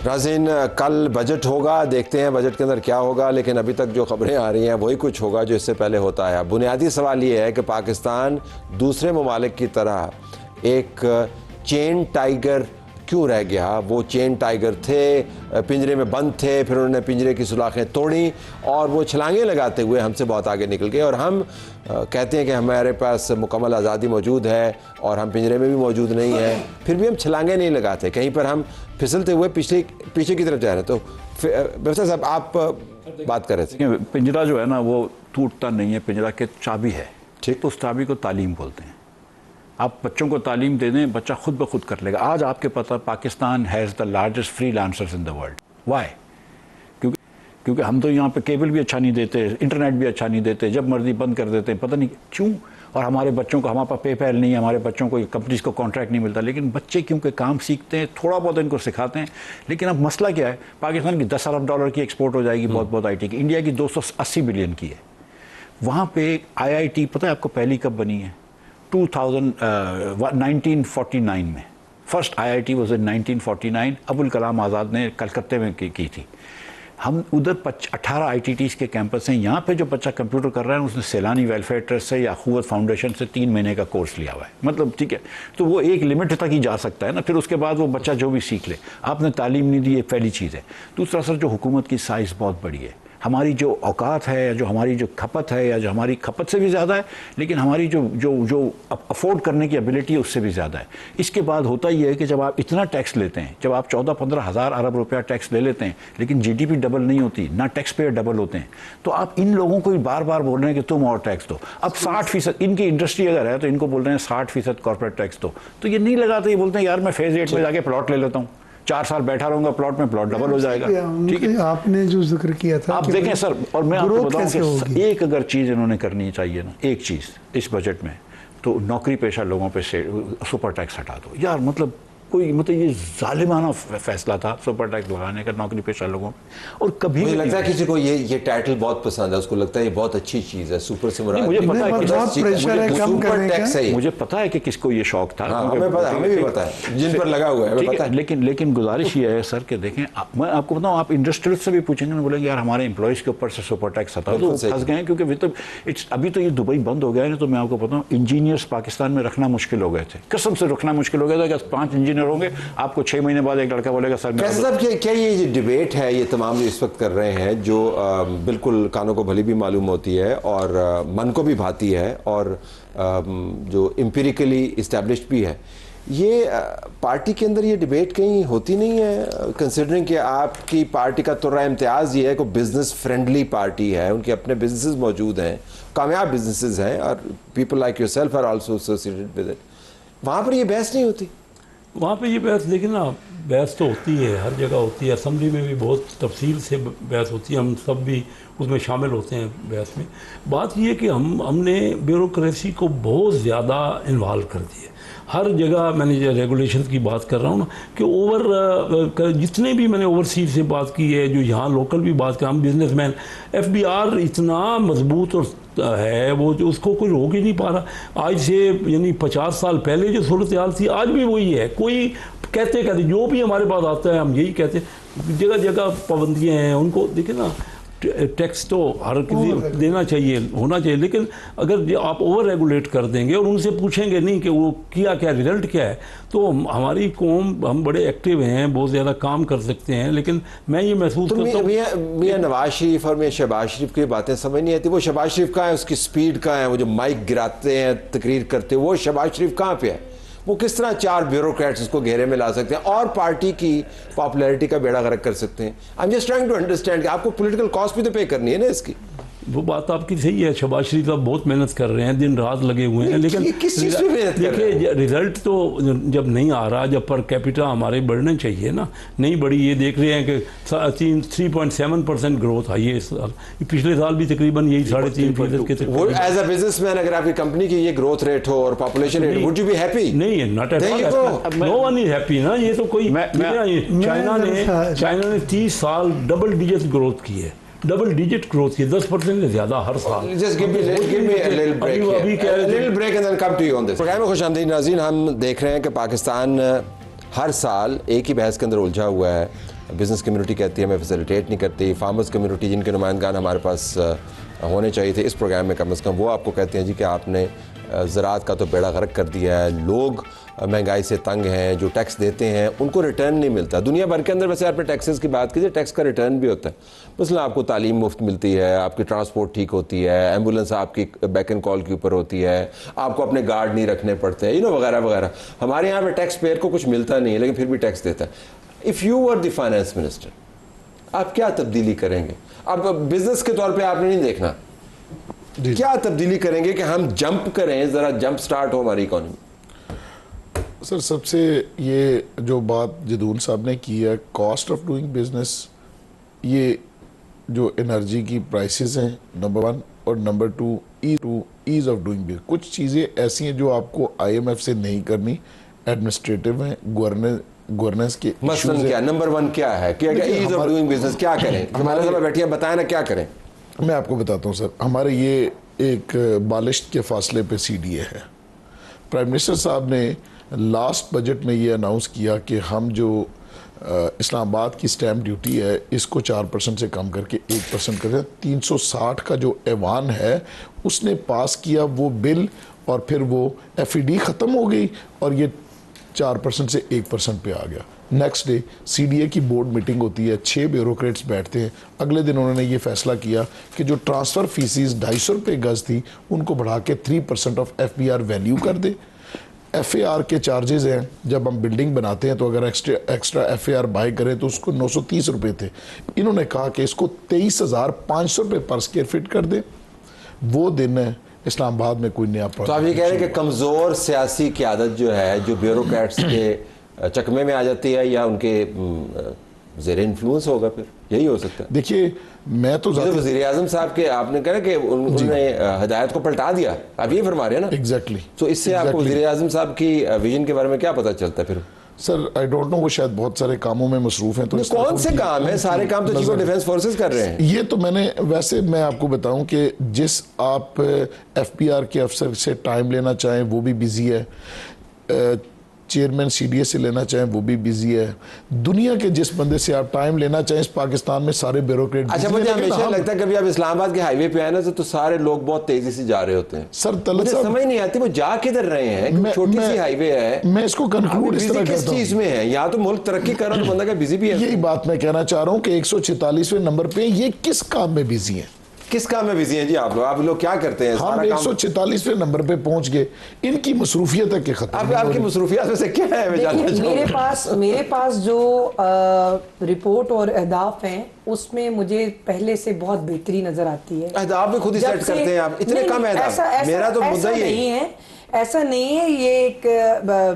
ناظرین کل بجٹ ہوگا، دیکھتے ہیں بجٹ کے اندر کیا ہوگا، لیکن ابھی تک جو خبریں آ رہی ہیں وہی کچھ ہوگا جو اس سے پہلے ہوتا ہے. بنیادی سوال یہ ہے کہ پاکستان دوسرے ممالک کی طرح ایک چین ٹائیگر کیوں رہ گیا؟ وہ چین ٹائیگر تھے، پنجرے میں بند تھے، پھر انہوں نے پنجرے کی سلاخیں توڑیں اور وہ چھلانگیں لگاتے ہوئے ہم سے بہت آگے نکل گئے. اور ہم کہتے ہیں کہ ہمارے پاس مکمل آزادی موجود ہے اور ہم پنجرے میں بھی موجود نہیں ہیں، پھر بھی ہم چھلانگیں نہیں لگاتے، کہیں پر ہم پھسلتے ہوئے پیچھے کی طرف جا رہے ہیں. تو بفتا صاحب آپ بات کر رہے تھے. پنجرا جو ہے نا وہ ٹوٹتا نہیں ہے، پنجرا کے چابی ہے، ٹھیک، تو اس چابی کو تعلیم بولتے ہیں. آپ بچوں کو تعلیم دے دیں، بچہ خود بخود کر لے گا. آج آپ کے پتہ Pakistan has the largest freelancers in the world. Why? کیونکہ ہم تو یہاں پہ کیبل بھی اچھا نہیں دیتے، انٹرنیٹ بھی اچھا نہیں دیتے، جب مرضی بند کر دیتے ہیں، پتہ نہیں کیوں. اور ہمارے بچوں کو، ہمارے پاس پے پیل نہیں ہے، ہمارے بچوں کو کمپنیز کو کانٹریکٹ نہیں ملتا. لیکن بچے کیونکہ کام سیکھتے ہیں، تھوڑا بہت ان کو سکھاتے ہیں. لیکن اب مسئلہ کیا ہے؟ پاکستان کی 10 ارب ڈالر کی ایکسپورٹ ہو جائے گی بہت آئی ٹی کی. انڈیا کی 280 بلین کی ہے. وہاں پہ آئی آئی ٹی پتہ ہے آپ کو پہلی کب بنی ہے؟ 1949 میں. First I I T was in 1949. Abul Kalam Azad نے کلکتے میں کی تھی. ہم ادھر 18 آئی ٹی ٹیز کے کیمپس ہیں. یہاں پہ جو بچہ کمپیوٹر کر رہا ہے اس نے سیلانی ویلفیئر ٹرسٹ سے یا اخوت فاؤنڈیشن سے 3 مہینے کا کورس لیا ہوا ہے. مطلب ٹھیک ہے، تو وہ ایک لمٹ تک ہی جا سکتا ہے نا، پھر اس کے بعد وہ بچہ جو بھی سیکھ لے. آپ نے تعلیم نہیں دی، یہ پہلی چیز ہے. دوسرا سر، جو حکومت کی سائز بہت بڑی ہے. ہماری جو اوقات ہے، جو ہماری جو کھپت ہے، یا جو ہماری کھپت سے بھی زیادہ ہے، لیکن ہماری جو افورڈ کرنے کی ایبلٹی ہے اس سے بھی زیادہ ہے. اس کے بعد ہوتا یہ ہے کہ جب آپ اتنا ٹیکس لیتے ہیں، جب آپ 14-15 ہزار ارب روپیہ ٹیکس لے لیتے ہیں، لیکن جی ڈی پی ڈبل نہیں ہوتی، نہ ٹیکس پیئر ڈبل ہوتے ہیں، تو آپ ان لوگوں کو بار بار بول رہے ہیں کہ تم اور ٹیکس دو. اب 60% ان کی انڈسٹری اگر ہے تو ان کو بول رہے ہیں 60% کارپوریٹ ٹیکس دو، تو یہ نہیں لگاتے. یہ بولتے ہیں یار میں فیز 8 میں جا کے پلاٹ لے لیتا ہوں، 4 سال بیٹھا رہوں گا پلاٹ میں، پلاٹ ڈبل ہو جائے گا. ٹھیک ہے، آپ نے جو ذکر کیا تھا، آپ دیکھیں سر. اور میں آپ کو بتاؤں کہ ایک اگر چیز انہوں نے کرنی چاہیے نا، ایک چیز اس بجٹ میں، تو نوکری پیشہ لوگوں پہ سے سپر ٹیکس ہٹا دو. یار مطلب یہ ظالمانہ فیصلہ تھا سپر ٹیکس لگانے کا نوکری پیشہ لوگوں پہ. اور کبھی مجھے لگتا ہے کسی کو یہ ٹائٹل بہت پسند ہے، اس کو لگتا ہے یہ بہت اچھی چیز ہے. سپر سے مراد مجھے پتا ہے کہ کس کو یہ شوق تھا، ہمیں بھی پتا ہے جن پر لگا ہوا ہے. لیکن گزارش یہ ہے سر کہ دیکھیں، میں آپ کو بتاؤں، آپ انڈسٹریل سے بھی پوچھیں گے، میں بولیں گے یار ہمارے امپلائیز کے اوپر سے سپر ٹیکس ہٹا دو. پھنس گئے ہیں کیونکہ ابھی تو یہ دبئی بند ہو گیا ہے. تو میں آپ کو بتاؤں انجینئرس پاکستان میں رکھنا مشکل ہو گئے تھے، قسم سے رکھنا مشکل ہو گیا تھا. کہ 5 انجینئر ہوں گے، آپ کو 6 مہینے بعد ایک لڑکا بولے گا سر. کیسے صاحب کیا یہ ڈیبیٹ ہے، یہ تمام جو اس وقت کر رہے ہیں، جو بالکل کانوں کو بھلی بھی معلوم ہوتی ہے اور من کو بھی بھاتی ہے اور جو امپیریکلی اسٹیبلشڈ بھی ہے، یہ پارٹی کے اندر یہ ڈیبیٹ کہیں ہوتی نہیں ہے؟ کنسیڈرنگ کہ آپ کی پارٹی کا ترہ امتیاز یہ ہے کہ بزنس فرینڈلی پارٹی ہے، ان کے اپنے بزنسز موجود ہیں، کامیاب بزنسز ہیں، اور people like yourself are also associated with it. وہاں پر یہ بحث نہیں ہوتی؟ وہاں پہ یہ بحث، لیکن نا بحث تو ہوتی ہے، ہر جگہ ہوتی ہے. اسمبلی میں بھی بہت تفصیل سے بحث ہوتی ہے، ہم سب بھی اس میں شامل ہوتے ہیں بحث میں. بات یہ ہے کہ ہم نے بیوروکریسی کو بہت زیادہ انوالو کر دیا. ہر جگہ میں نے ریگولیشنز کی بات کر رہا ہوں نا، کہ جتنے بھی میں نے اوورسیز سے بات کی ہے، جو یہاں لوکل بھی بات کر، ہم businessman, F B R اتنا مضبوط اور ہے وہ، جو اس کو کوئی روک ہی نہیں پا رہا. آج سے یعنی 50 سال پہلے جو صورتحال تھی آج بھی وہی ہے. کوئی کہتے جو بھی ہمارے پاس آتا ہے ہم یہی کہتے ہیں. جگہ جگہ پابندیاں ہیں. ان کو دیکھیں نا، ٹیکس تو ہر کسی دینا چاہیے، ہونا چاہیے، لیکن اگر آپ اوور ریگولیٹ کر دیں گے اور ان سے پوچھیں گے نہیں کہ وہ کیا رزلٹ کیا ہے، تو ہماری قوم، ہم بڑے ایکٹیو ہیں، بہت زیادہ کام کر سکتے ہیں. لیکن میں یہ محسوس کرتا ہوں میاں نواز شریف اور میاں شہباز شریف کی باتیں سمجھ نہیں آتی. وہ شہباز شریف کہاں ہے، اس کی سپیڈ کہاں ہے، وہ جو مائک گراتے ہیں تقریر کرتے ہیں، وہ شہباز شریف کہاں پہ ہے؟ وہ کس طرح 4 بیوروکریٹس اس کو گھیرے میں لا سکتے ہیں اور پارٹی کی پاپولیرٹی کا بیڑا غرق کر سکتے ہیں؟ I'm just trying to understand کہ آپ کو پولیٹیکل کاسٹ بھی تو پے کرنی ہے نا اس کی. وہ بات آپ کی صحیح ہے. شہباز شریف صاحب بہت محنت کر رہے ہیں، دن رات لگے ہوئے ہیں، لیکن دیکھیے رزلٹ تو جب نہیں آ رہا، جب پر کیپیٹا ہمارے بڑھنے چاہیے نا، نہیں بڑھی. یہ دیکھ رہے ہیں کہ 3.7% گروتھ آئی ہے اس سال. پچھلے سال بھی تقریباً یہی 3.5% کے تقریباً. ایز اے بزنس مین اگر آپ کی کمپنی کی یہ گروتھ ریٹ ہو اور population rate, would you be happy؟ نہیں، not at all. No one is happy نا. یہ تو کوئی، چائنا نے 30 سال ڈبل ڈیجٹ گروتھ کی ہے، ڈبل ڈیجٹ گروتھ کی 10% سے زیادہ ہر سال. Just give me a little break here. A little break and then come to you on this. Programme میں خوش آمدید ناظرین. ہم دیکھ رہے ہیں کہ پاکستان ہر سال ایک ہی بحث کے اندر الجھا ہوا ہے، بزنس کمیونٹی کہتی ہے ہمیں فیسیلیٹیٹ نہیں کرتی, فارمرز کمیونٹی جن کے نمائندگان ہمارے پاس ہونے چاہیے تھے اس پروگرام میں کم از کم, وہ آپ کو کہتے ہیں جی کہ آپ نے زراعت کا تو بیڑا غرق کر دیا ہے, لوگ مہنگائی سے تنگ ہیں, جو ٹیکس دیتے ہیں ان کو ریٹرن نہیں ملتا. دنیا بھر کے اندر ویسے آپ نے ٹیکسز کی بات کیجیے, ٹیکس کا ریٹرن بھی ہوتا ہے. مثلا آپ کو تعلیم مفت ملتی ہے, آپ کی ٹرانسپورٹ ٹھیک ہوتی ہے, ایمبولینس آپ کی بیک اینڈ کال کے اوپر ہوتی ہے, آپ کو اپنے گارڈ نہیں رکھنے پڑتے, وغیرہ وغیرہ. ہمارے یہاں پہ ٹیکس پیئر کو کچھ ملتا نہیں ہے لیکن پھر بھی ٹیکس دیتا ہے. If you were the finance minister, آپ کیا تبدیلی کریں گے؟ اب بزنس کے طور پہ آپ نے نہیں دیکھنا, کیا تبدیلی کریں گے کہ ہم جمپ کریں, ذرا جمپ سٹارٹ ہو ہماری اکانومی؟ سر سب سے یہ جو بات جدون صاحب نے کی ہے, کاسٹ آف ڈوئنگ بزنس, یہ جو انرجی کی پرائسز ہیں نمبر 1, اور number 2 as of doing business. کچھ چیزیں ایسی ہیں جو آپ کو IMF سے نہیں کرنی, ایڈمنسٹریٹو ہیں, گورننس کے مثلاً کیا نمبر 1 کیا ہے کہ ایز آف ڈوئنگ بزنس کیا کریں؟ ہمارے ساتھ بیٹھے ہیں, بتائیں نا کیا کریں. میں آپ کو بتاتا ہوں سر. ہمارے یہ ایک بالشت کے فاصلے پہ CDA ہے. پرائم منسٹر صاحب نے لاسٹ بجٹ میں یہ اناؤنس کیا کہ ہم جو اسلام آباد کی سٹیمپ ڈیوٹی ہے اس کو 4% سے کم کر کے 1% کر دیں. 360 کا جو ایوان ہے اس نے پاس کیا وہ بل, اور پھر وہ FED ختم ہو گئی اور یہ 4% سے 1% پہ آ گیا. نیکسٹ ڈے CDA کی بورڈ میٹنگ ہوتی ہے, 6 بیوروکریٹس بیٹھتے ہیں. اگلے دن انہوں نے یہ فیصلہ کیا کہ جو ٹرانسفر فیسز 250 روپے گز تھی ان کو بڑھا کے 3% آف FBR ویلیو کر دے. FAR کے چارجز ہیں, جب ہم بلڈنگ بناتے ہیں تو اگر ایکسٹرا FAR بائی کریں تو اس کو 930 روپے تھے. انہوں نے کہا کہ اس کو 23,500 روپے پر اسکوائر فٹ کر دیں. وہ دن ہے اسلام آباد میں کوئی نیا تو آپ یہ کہہ رہے ہیں کہ کمزور سیاسی قیادت جو ہے, جو بیوروکریٹس کے چکمے میں آ جاتی ہے یا ان کے زیر انفلوئنس ہوگا, پھر یہی ہو سکتا ہے. دیکھیے میں تو وزیر اعظم صاحب کے آپ نے کہا کہ انہوں نے ہدایت کو پلٹا دیا, آپ یہ فرما رہے ہیں نا؟ ایگزیکٹلی. تو اس سے آپ کو وزیر اعظم صاحب کی ویژن کے بارے میں کیا پتہ چلتا ہے پھر؟ سر آئی ڈونٹ نو, وہ شاید بہت سارے کاموں میں مصروف ہیں. تو کون سے کام ہیں؟ سارے کام تو چیف آف ڈیفنس فورسز کر رہے ہیں. یہ تو میں نے ویسے میں آپ کو بتاؤں کہ جس آپ FPR کے افسر سے ٹائم لینا چاہیں وہ بھی بزی ہے, چیئرمین CDA سے لینا چاہیں وہ بھی بزی ہے. دنیا کے جس بندے سے آپ ٹائم لینا چاہیں اس پاکستان میں سارے بیوروکریٹ. اچھا, مجھے ہمیشہ لگتا ہے کبھی آپ اسلام آباد کے ہائی وے پہ آئے نا تو سارے لوگ بہت تیزی سے جا رہے ہوتے ہیں. سر طلعت صاحب سمجھ نہیں آتی وہ جا کدھر رہے ہیں, چھوٹی سی ہائی وے ہے, میں اس کو کنکلوڈ اس طرح کس چیز میں ہے؟ یا تو ملک ترقی کر رہا تو بندہ کا بزی بھی ہے. یہی بات میں کہنا چاہ رہا ہوں کہ 146ویں نمبر پہ یہ کس کام میں بزی ہیں؟ کس کام میں بزی ہیں جی آپ لوگ کیا کرتے ہیں؟ ہم 146ویں نمبر پہ پہنچ گئے, ان کی مصروفیت ہے کہ ختم. آپ کی مصروفیت میں سے کیا ہے؟ میرے پاس جو رپورٹ اور اہداف ہیں اس میں مجھے پہلے سے بہت بہتری نظر آتی ہے. اہداف بھی خود ہی سیٹ کرتے ہیں آپ؟ اتنے کم اہداف؟ میرا تو مدعا ہی ہے ایسا نہیں ہے. یہ ایک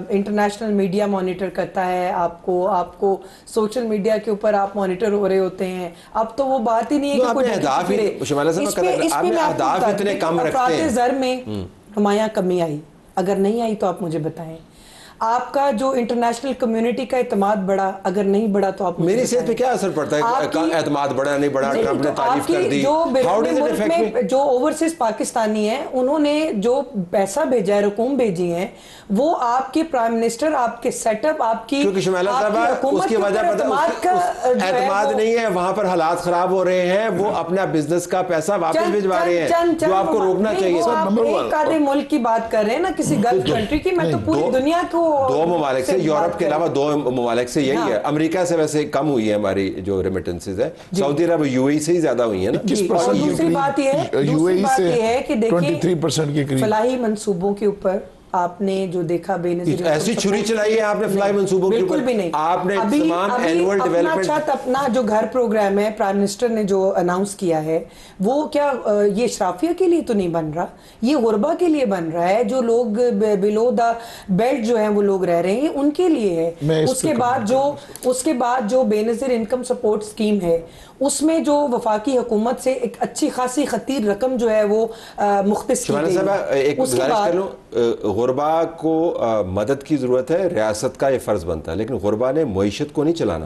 انٹرنیشنل میڈیا مانیٹر کرتا ہے آپ کو سوشل میڈیا کے اوپر آپ مانیٹر ہو رہے ہوتے ہیں. اب تو وہ بات ہی نہیں ہے کہ کوئی اہداف اتنے کم رکھتے ہیں. زر میں نمایاں کمی آئی, اگر نہیں آئی تو آپ مجھے بتائیں. آپ کا جو انٹرنیشنل کمیونٹی کا اعتماد بڑھا, اگر نہیں بڑھا تو آپ میری صحت پہ کیا اثر پڑتا ہے؟ اعتماد بڑھا نہیں بڑھا, ٹرمپ نے تعریف کر دی. جو اوورسیز پاکستانی ہیں انہوں نے جو پیسہ بھیجا ہے, رقوم بھیجی ہیں, وہ آپ کے پرائم منسٹر, آپ کے سیٹ اپ, آپ کی اس کی وجہ اعتماد نہیں ہے, وہاں پر حالات خراب ہو رہے ہیں, وہ اپنا بزنس کا پیسہ واپس بھجوا رہے ہیں, جو آپ کو روکنا چاہیے. ایک آدھے ملک کی بات کر رہے ہیں نا, کسی گلف کنٹری کی. میں تو پوری دنیا کو 2 ممالک سے, یورپ کے علاوہ 2 ممالک سے یہی ہے. امریکہ سے ویسے کم ہوئی ہے ہماری جو ریمیٹنسز ہے, سعودی عرب UAE سے ہی زیادہ ہوئی ہیں نا. اور دوسری بات یہ ہے کہ دیکھیں 23% کے قریب فلاحی منصوبوں کے اوپر آپ نے جو دیکھا بے نظیر ایسی چھری چلائی ہے آپ نے فلائی منصوبوں کے اوپر؟ بالکل بھی نہیں. آپ نے تمام اینول ڈیولپمنٹ اپنا جو گھر پروگرام ہے پرائم منسٹر نے جو اناؤنس کیا ہے, وہ کیا یہ اشرافیہ کے لیے تو نہیں بن رہا, یہ غربا کے لیے بن رہا ہے. جو لوگ بلو دا بیلٹ جو ہیں وہ لوگ رہ رہے ہیں, ان کے لیے ہے. اس کے بعد جو بے نظیر انکم سپورٹ اسکیم ہے, اس میں جو وفاقی حکومت سے ایک اچھی خاصی خطیر رقم جو ہے وہ مختص کی گئی ہے. ایک گزارش کر لوں, غربا کو مدد کی ضرورت ہے, ریاست کا یہ فرض بنتا ہے, لیکن غربا نے معیشت کو نہیں چلانا.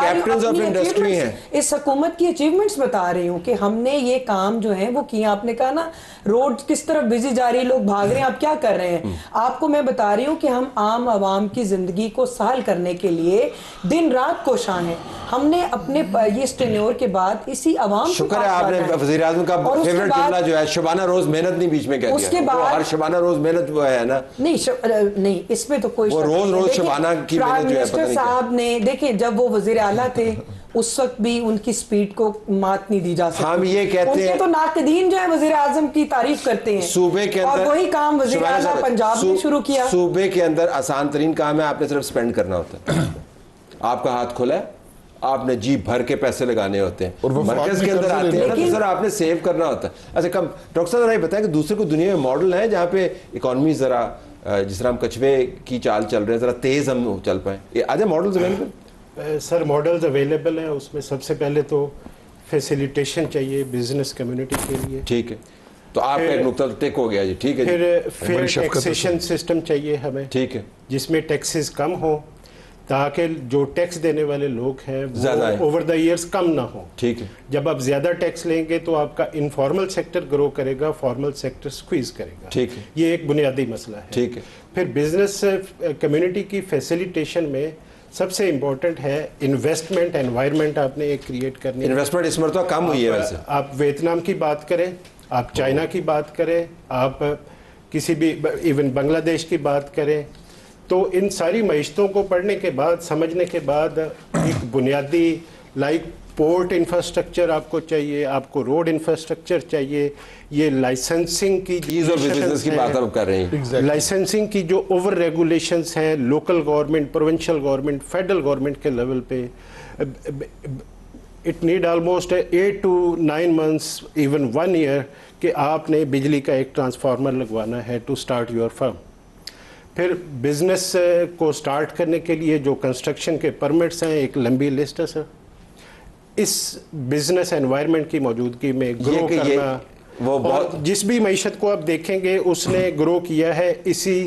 کیپٹنز آف انڈسٹری ہیں. اس حکومت کی اچیومنٹس بتا رہی ہوں کہ ہم نے یہ کام جو ہے وہ کیا. آپ نے کہا نا روڈ کس طرف بزی جا رہی ہے, لوگ بھاگ رہے ہیں, آپ کیا کر رہے ہیں. آپ کو میں بتا رہی ہوں کہ ہم عام عوام کی زندگی کو سہل کرنے کے لیے دن رات کوشاں ہیں. ہم نے اپنے یہ ٹینیور کے بعد اسی عوام شکر ہے آپ نے وزیر اعظم کا فیورٹ جملہ جو ہے شبانہ روز محنت نہیں بیچ میں کہہ دیا. ہر شبانہ روز محنت وہ ہے نا, نہیں اس میں تو کوئی وہ روز شبانہ کی محنت جو ہے. پرائم منسٹر صاحب نے دیکھیں جب وہ وزیر اعلیٰ تھے اس وقت بھی ان کی سپیڈ کو مات نہیں دی جا سکتی. ہم یہ کہتے ہیں, ان کے تو ناقدین جو ہے وزیر اعظم کی تعریف کرتے ہیں صوبے کے اندر, اور وہی کام وزیر اعلیٰ پنجاب نے شروع کیا. صوبے کے اندر آسان ترین کام ہے, آپ نے صرف سپینڈ کرنا ہوتا ہے. آپ کا ہاتھ کھلا ہے, آپ نے جیب بھر کے پیسے لگانے ہوتے ہیں. مرکز کے اندر آتے ہیں تو سر آپ نے سیو کرنا ہوتا ہے. اچھا کم ڈاکٹر صاحب ذرا یہ بتائیں کہ دوسرے کو دنیا میں ماڈل ہیں جہاں پہ اکانومی ذرا جس طرح ہم کچھوے کی چال چل رہے ہیں ذرا تیز ہم چل پائیں, یہ آج ماڈلز اویلیبل؟ سر ماڈلز اویلیبل ہیں. اس میں سب سے پہلے تو فیسیلیٹیشن چاہیے بزنس کمیونٹی کے لیے. ٹھیک ہے, تو آپ کا ایک نقطہ ٹک ہو گیا جی. ٹھیک ہے, پھر فیئر ٹیکسیشن سسٹم چاہیے ہمیں. ٹھیک ہے, جس میں ٹیکسز کم ہوں تاکہ جو ٹیکس دینے والے لوگ ہیں وہ اوور دا ایئرز کم نہ ہوں. ٹھیک ہے, جب آپ زیادہ ٹیکس لیں گے تو آپ کا انفارمل سیکٹر گرو کرے گا, فارمل سیکٹر سکویز کرے گا. ٹھیک ہے, یہ ایک بنیادی مسئلہ ہے. ٹھیک ہے. پھر بزنس کمیونٹی کی فیسیلیٹیشن میں سب سے امپورٹنٹ ہے انویسٹمنٹ انوائرمنٹ آپ نے ایک کریٹ کرنی ہے. انویسٹمنٹ اس مرتبہ کم ہوئی ہے ویسے. آپ ویتنام کی بات کریں, آپ چائنا کی بات کریں, آپ کسی بھی ایون بنگلہ دیش کی بات کریں, تو ان ساری معیشتوں کو پڑھنے کے بعد سمجھنے کے بعد ایک بنیادی لائک پورٹ انفراسٹرکچر آپ کو چاہیے, آپ کو روڈ انفراسٹرکچر چاہیے. یہ لائسنسنگ کی بات آپ کر رہے ہیں, لائسنسنگ کی جو اوور ریگولیشنز ہیں local government, provincial government, federal government کے لیول پہ, it need almost 8 to 9 months even 1 year کہ آپ نے بجلی کا ایک ٹرانسفارمر لگوانا ہے ٹو اسٹارٹ یور فرم. پھر بزنس کو سٹارٹ کرنے کے لیے جو کنسٹرکشن کے پرمٹس ہیں ایک لمبی لسٹ ہے سر. اس بزنس انوائرمنٹ کی موجودگی میں گرو کرنا, اور جس بھی معیشت کو آپ دیکھیں گے اس نے گرو کیا ہے اسی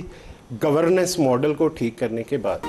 گورننس ماڈل کو ٹھیک کرنے کے بعد.